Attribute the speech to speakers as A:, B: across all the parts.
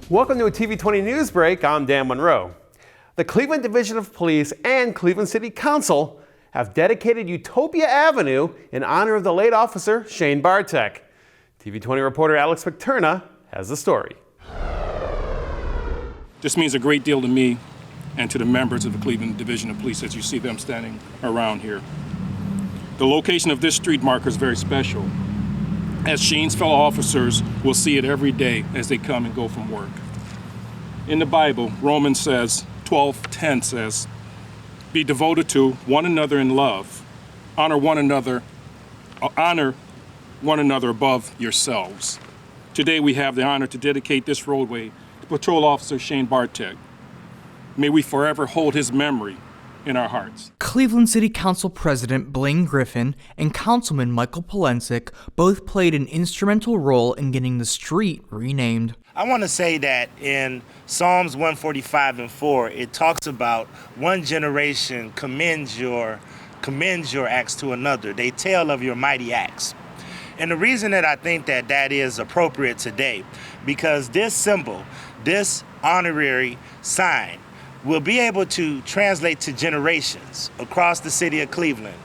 A: Welcome to a TV20 News Break. I'm Dan Monroe. The Cleveland Division of Police and Cleveland City Council have dedicated Utopia Avenue in honor of the late officer Shane Bartek. TV20 reporter Alex McTurna has the story.
B: This means a great deal to me and to the members of the Cleveland Division of Police as you see them standing around here. The location of this street marker is very special, as Shane's fellow officers will see it every day as they come and go from work. In the Bible, Romans 12:10 says, "Be devoted to one another in love, honor one another above yourselves." Today we have the honor to dedicate this roadway to Patrol Officer Shane Bartek. May we forever hold his memory in our hearts.
C: Cleveland City Council President Blaine Griffin and Councilman Michael Polensek both played an instrumental role in getting the street renamed.
D: I want to say that in Psalms 145:4, it talks about one generation commends your acts to another. They tell of your mighty acts. And the reason that I think that that is appropriate today, because this symbol, this honorary sign, will be able to translate to generations across the city of Cleveland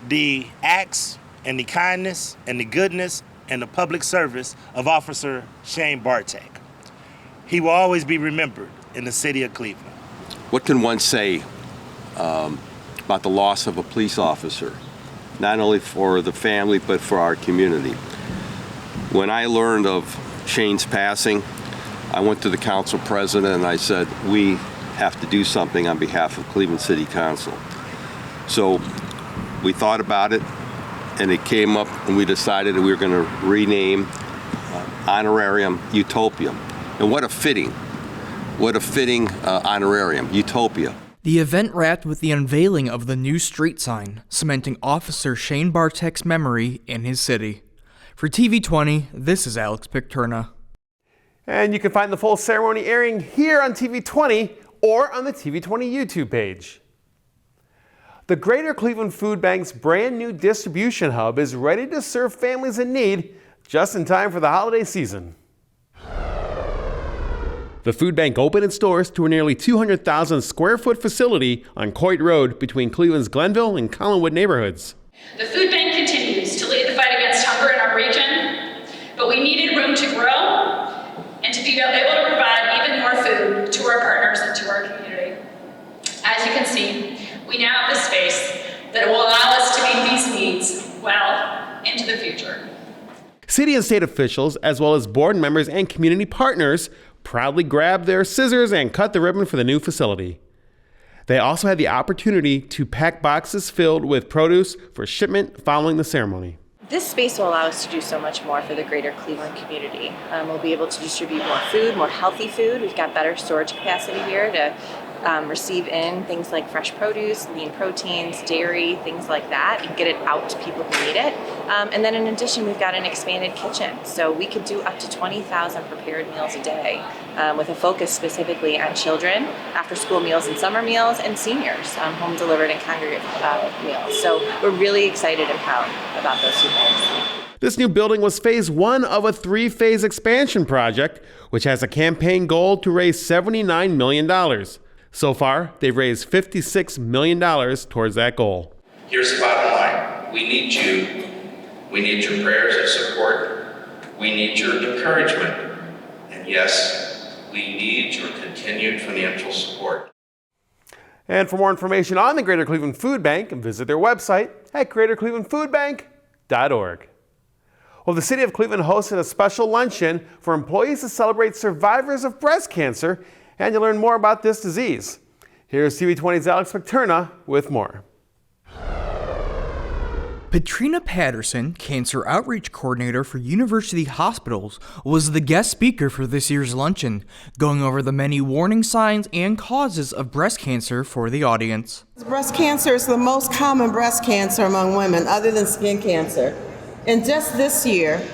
D: the acts and the kindness and the goodness and the public service of Officer Shane Bartek. He will always be remembered in the city of Cleveland.
E: What can one say about the loss of a police officer, not only for the family but for our community? When I learned of Shane's passing, I went to the council president and I said, we have to do something on behalf of Cleveland City Council. So we thought about it and it came up and we decided that we were going to rename honorarium Utopia. And what a fitting honorarium, Utopia.
C: The event wrapped with the unveiling of the new street sign, cementing Officer Shane Bartek's memory in his city. For TV20, this is Alex McTurna.
A: And you can find the full ceremony airing here on TV20 or on the TV20 YouTube page. The Greater Cleveland Food Bank's brand new distribution hub is ready to serve families in need just in time for the holiday season. The food bank opened its doors to a nearly 200,000 square foot facility on Coit Road between Cleveland's Glenville and Collinwood neighborhoods.
F: The food bank continues to lead the fight against hunger in our region, but we needed room to grow and to be able to provide even more food to our partners and to our community. As you can see, we now have the space that will allow us to meet these needs well into the future.
A: City and state officials, as well as board members and community partners, proudly grabbed their scissors and cut the ribbon for the new facility. They also had the opportunity to pack boxes filled with produce for shipment following the ceremony.
G: This space will allow us to do so much more for the greater Cleveland community. We'll be able to distribute more food, more healthy food. We've got better storage capacity here to receive in things like fresh produce, lean proteins, dairy, things like that, and get it out to people who need it. And then in addition, we've got an expanded kitchen. So we could do up to 20,000 prepared meals a day with a focus specifically on children, after school meals and summer meals, and seniors, home delivered and congregate meals. So we're really excited and proud about those two things.
A: This new building was phase one of a three-phase expansion project, which has a campaign goal to raise $79 million. So far, they've raised $56 million towards that goal.
H: Here's the bottom line. We need you. We need your prayers and support. We need your encouragement. And yes, we need your continued financial support.
A: And for more information on the Greater Cleveland Food Bank, visit their website at greaterclevelandfoodbank.org. Well, the City of Cleveland hosted a special luncheon for employees to celebrate survivors of breast cancer and to learn more about this disease. Here's TV20's Alex McTurna with more.
C: Patrina Patterson, Cancer Outreach Coordinator for University Hospitals, was the guest speaker for this year's luncheon, going over the many warning signs and causes of breast cancer for the audience.
I: Breast cancer is the most common breast cancer among women, other than skin cancer. And just this year,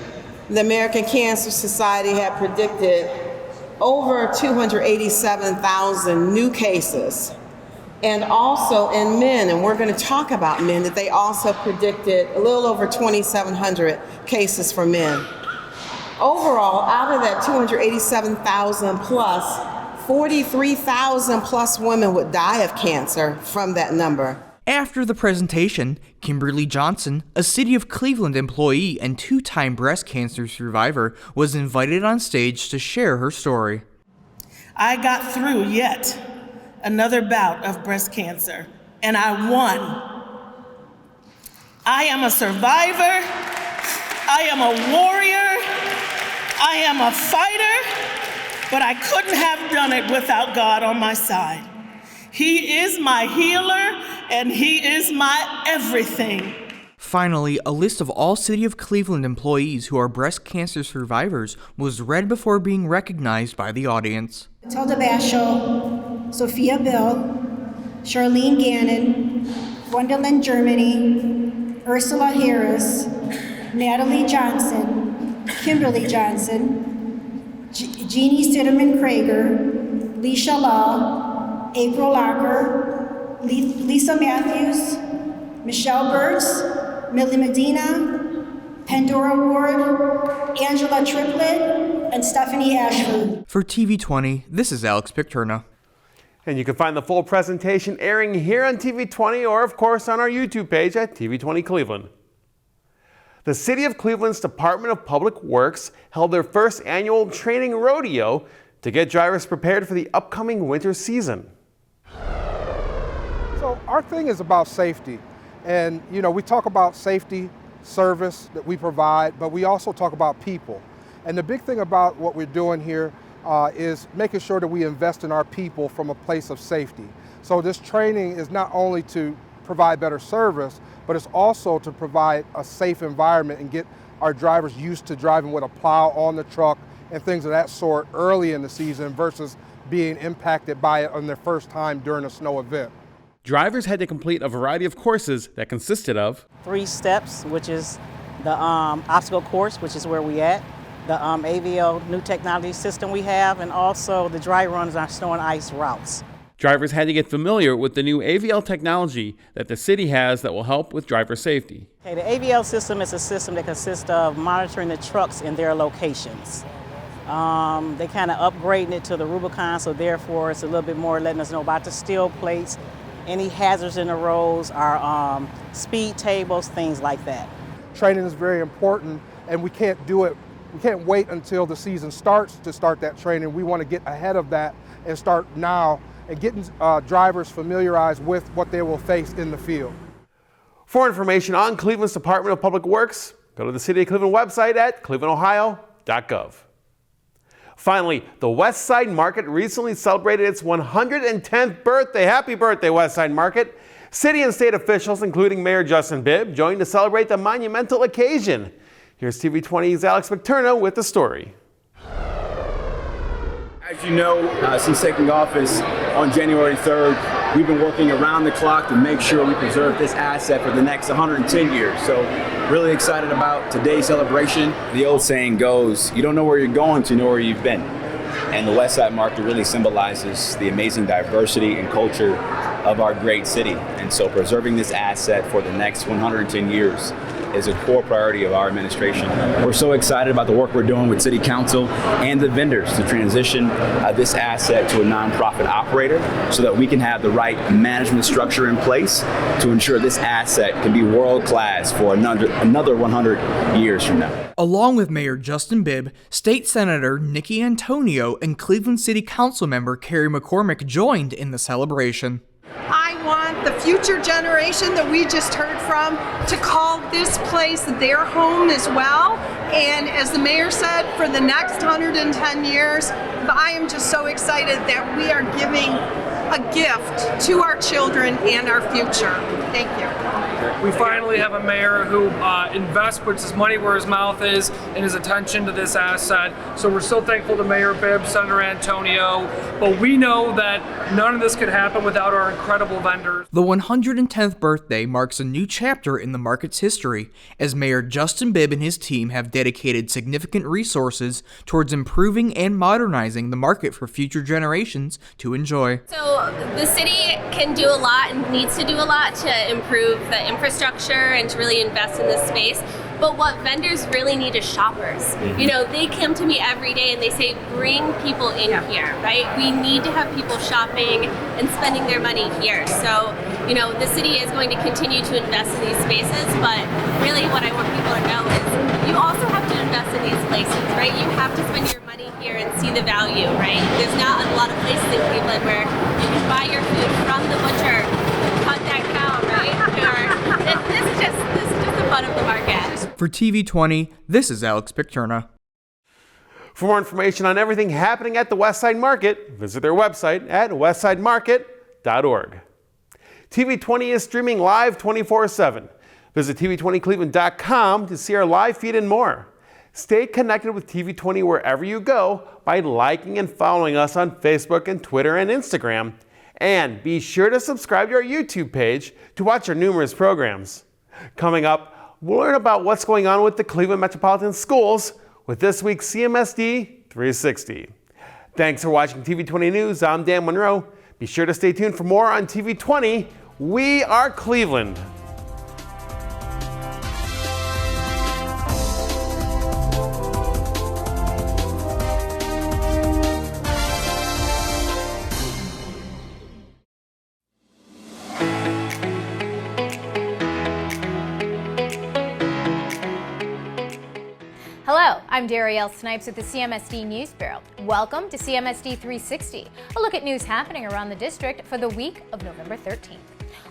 I: the American Cancer Society had predicted over 287,000 new cases. And also in men, and we're going to talk about men, that they also predicted a little over 2,700 cases for men. Overall, out of that 287,000 plus, 43,000 plus women would die of cancer from that number.
C: After the presentation, Kimberly Johnson, a City of Cleveland employee and two-time breast cancer survivor, was invited on stage to share her story.
J: I got through yet another bout of breast cancer, and I won. I am a survivor. I am a warrior. I am a fighter, but I couldn't have done it without God on my side. He is my healer, and He is my everything.
C: Finally, a list of all City of Cleveland employees who are breast cancer survivors was read before being recognized by the audience.
K: Matilda Basho, Sophia Bill, Charlene Gannon, Gwendolyn Germany, Ursula Harris, Natalie Johnson, Kimberly Johnson, Jeannie Sitterman Krager, Leisha Law, April Locker, Lisa Matthews, Michelle Burtz, Millie Medina, Pandora Ward, Angela Triplett, and Stephanie Ashford.
C: For TV20, this is Alex Picterna.
A: And you can find the full presentation airing here on TV20 or, of course, on our YouTube page at TV20 Cleveland. The City of Cleveland's Department of Public Works held their first annual training rodeo to get drivers prepared for the upcoming winter season.
L: So our thing is about safety. And, you know, we talk about safety, service that we provide, but we also talk about people. And the big thing about what we're doing here is making sure that we invest in our people from a place of safety. So this training is not only to provide better service, but it's also to provide a safe environment and get our drivers used to driving with a plow on the truck and things of that sort early in the season versus being impacted by it on their first time during a snow event.
A: Drivers had to complete a variety of courses that consisted of
M: 3 steps, which is the obstacle course, which is where we at, the AVL new technology system we have, and also the dry runs on our snow and ice routes.
A: Drivers had to get familiar with the new AVL technology that the city has that will help with driver safety.
M: Okay, the AVL system is a system that consists of monitoring the trucks in their locations. They kind of upgrading it to the Rubicon, so therefore it's a little bit more letting us know about the steel plates, any hazards in the roads, our speed tables, things like that.
L: Training is very important, and we can't wait until the season starts to start that training. We want to get ahead of that and start now and getting drivers familiarized with what they will face in the field.
A: For information on Cleveland's Department of Public Works, go to the City of Cleveland website at clevelandohio.gov. Finally, the West Side Market recently celebrated its 110th birthday. Happy birthday, West Side Market. City and state officials, including Mayor Justin Bibb, joined to celebrate the monumental occasion. Here's TV20's Alex McTurna with the story.
N: As you know, since taking office on January 3rd, we've been working around the clock to make sure we preserve this asset for the next 110 years. So really excited about today's celebration. The old saying goes, you don't know where you're going till you know where you've been. And the West Side Market really symbolizes the amazing diversity and culture of our great city. And so preserving this asset for the next 110 years is a core priority of our administration. We're so excited about the work we're doing with City Council and the vendors to transition this asset to a nonprofit operator so that we can have the right management structure in place to ensure this asset can be world-class for another 100 years from now.
C: Along with Mayor Justin Bibb, State Senator Nikki Antonio and Cleveland City Council member Carrie McCormick joined in the celebration.
O: I want the future generation that we just heard from to call this place their home as well. And as the mayor said, for the next 110 years, I am just so excited that we are giving a gift to our children and our future. Thank you.
P: We finally have a mayor who invests, puts his money where his mouth is, and his attention to this asset. So we're so thankful to Mayor Bibb, Senator Antonio, but we know that none of this could happen without our incredible vendors.
C: The 110th birthday marks a new chapter in the market's history, as Mayor Justin Bibb and his team have dedicated significant resources towards improving and modernizing the market for future generations to enjoy.
Q: So the city can do a lot and needs to do a lot to improve the infrastructure and to really invest in this space. But what vendors really need is shoppers. You know, they come to me every day and they say, bring people in here, right? We need to have people shopping and spending their money here. So, you know, the city is going to continue to invest in these spaces, but really what I want people to know is you also have to invest in these places, right? You have to spend your money here and see the value, right? There's not a lot of places in Cleveland where you can buy your food from the butcher, cut that cow, right? This is just the fun of the market.
C: For TV20, this is Alex Picterna.
A: For more information on everything happening at the Westside Market, visit their website at westsidemarket.org. TV20 is streaming live 24/7. Visit TV20cleveland.com to see our live feed and more. Stay connected with TV20 wherever you go by liking and following us on Facebook and Twitter and Instagram. And be sure to subscribe to our YouTube page to watch our numerous programs. Coming up, we'll learn about what's going on with the Cleveland Metropolitan Schools with this week's CMSD 360. Thanks for watching TV20 News. I'm Dan Monroe. Be sure to stay tuned for more on TV20. We are Cleveland.
R: Hello, I'm Darielle Snipes with the CMSD News Bureau. Welcome to CMSD 360, a look at news happening around the district for the week of November 13th.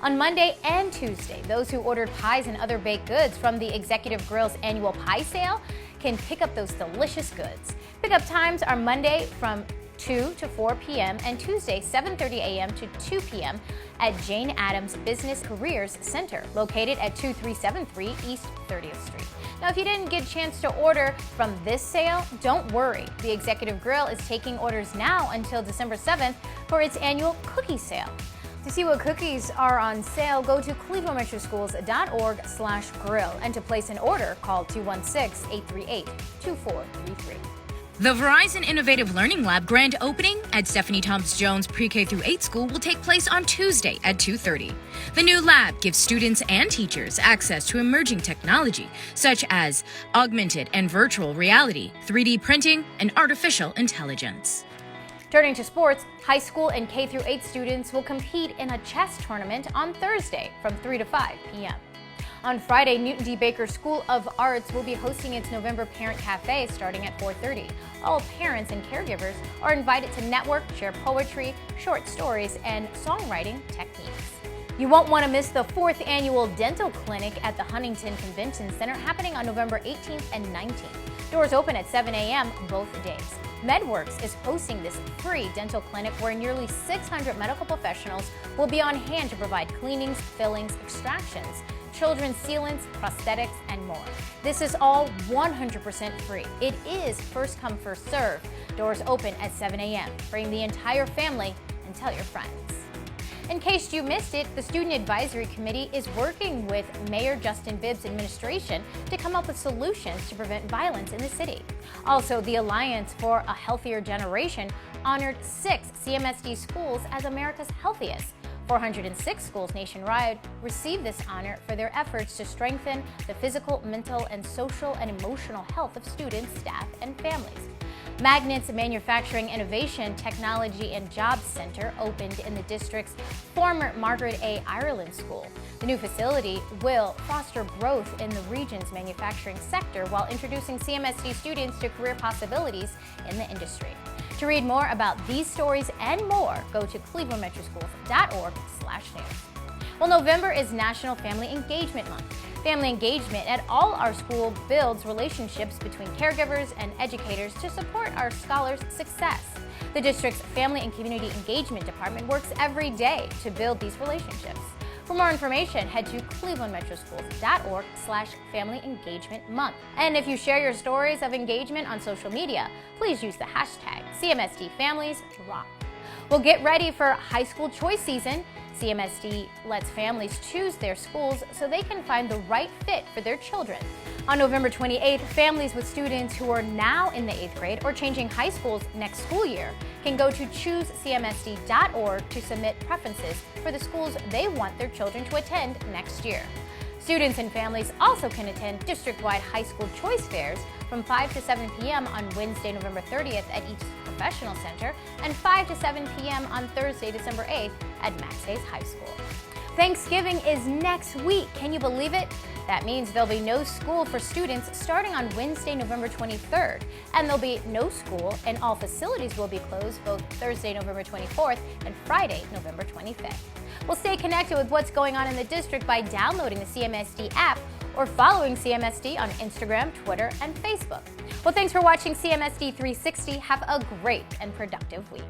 R: On Monday and Tuesday, those who ordered pies and other baked goods from the Executive Grill's annual pie sale can pick up those delicious goods. Pickup times are Monday from 2 to 4 p.m. and Tuesday 7:30 a.m. to 2 p.m. at Jane Addams Business Careers Center, located at 2373 East 30th Street. Now, if you didn't get a chance to order from this sale, don't worry. The Executive Grill is taking orders now until December 7th for its annual cookie sale. To see what cookies are on sale, go to clevelandmetroschools.org/grill, and to place an order, call 216-838-2433.
S: The Verizon Innovative Learning Lab grand opening at Stephanie Thomas Jones Pre-K through 8 school will take place on Tuesday at 2:30. The new lab gives students and teachers access to emerging technology such as augmented and virtual reality, 3D printing, and artificial intelligence.
R: Turning to sports, high school and K through 8 students will compete in a chess tournament on Thursday from 3 to 5 p.m. On Friday, Newton D. Baker School of Arts will be hosting its November Parent Cafe starting at 4:30. All parents and caregivers are invited to network, share poetry, short stories, and songwriting techniques. You won't want to miss the 4th annual dental clinic at the Huntington Convention Center happening on November 18th and 19th. Doors open at 7 a.m. both days. MedWorks is hosting this free dental clinic where nearly 600 medical professionals will be on hand to provide cleanings, fillings, extractions, children's sealants, prosthetics, and more. This is all 100% free. It is first come, first serve. Doors open at 7 a.m. Bring the entire family and tell your friends. In case you missed it, the Student Advisory Committee is working with Mayor Justin Bibb's administration to come up with solutions to prevent violence in the city. Also, the Alliance for a Healthier Generation honored 6 CMSD schools as America's healthiest. 406 schools nationwide received this honor for their efforts to strengthen the physical, mental, and social and emotional health of students, staff, and families. Magnet's Manufacturing Innovation, Technology, and Jobs Center opened in the district's former Margaret A. Ireland School. The new facility will foster growth in the region's manufacturing sector while introducing CMSD students to career possibilities in the industry. To read more about these stories and more, go to clevelandmetroschools.org/news. Well, November is National Family Engagement Month. Family engagement at all our school builds relationships between caregivers and educators to support our scholars' success. The district's Family and Community Engagement Department works every day to build these relationships. For more information, head to clevelandmetroschools.org/Family Engagement Month. And if you share your stories of engagement on social media, please use the hashtag CMSDFamiliesRock. Well, get ready for high school choice season. CMSD lets families choose their schools so they can find the right fit for their children. On November 28th, families with students who are now in the 8th grade or changing high schools next school year can go to choosecmsd.org to submit preferences for the schools they want their children to attend next year. Students and families also can attend district-wide high school choice fairs from 5 to 7 p.m. on Wednesday, November 30th at each professional center and 5 to 7 p.m. on Thursday, December 8th at Max Hayes High School. Thanksgiving is next week. Can you believe it? That means there'll be no school for students starting on Wednesday, November 23rd. And there'll be no school and all facilities will be closed both Thursday, November 24th and Friday, November 25th. We'll stay connected with what's going on in the district by downloading the CMSD app or following CMSD on Instagram, Twitter, and Facebook. Well, thanks for watching CMSD 360. Have a great and productive week.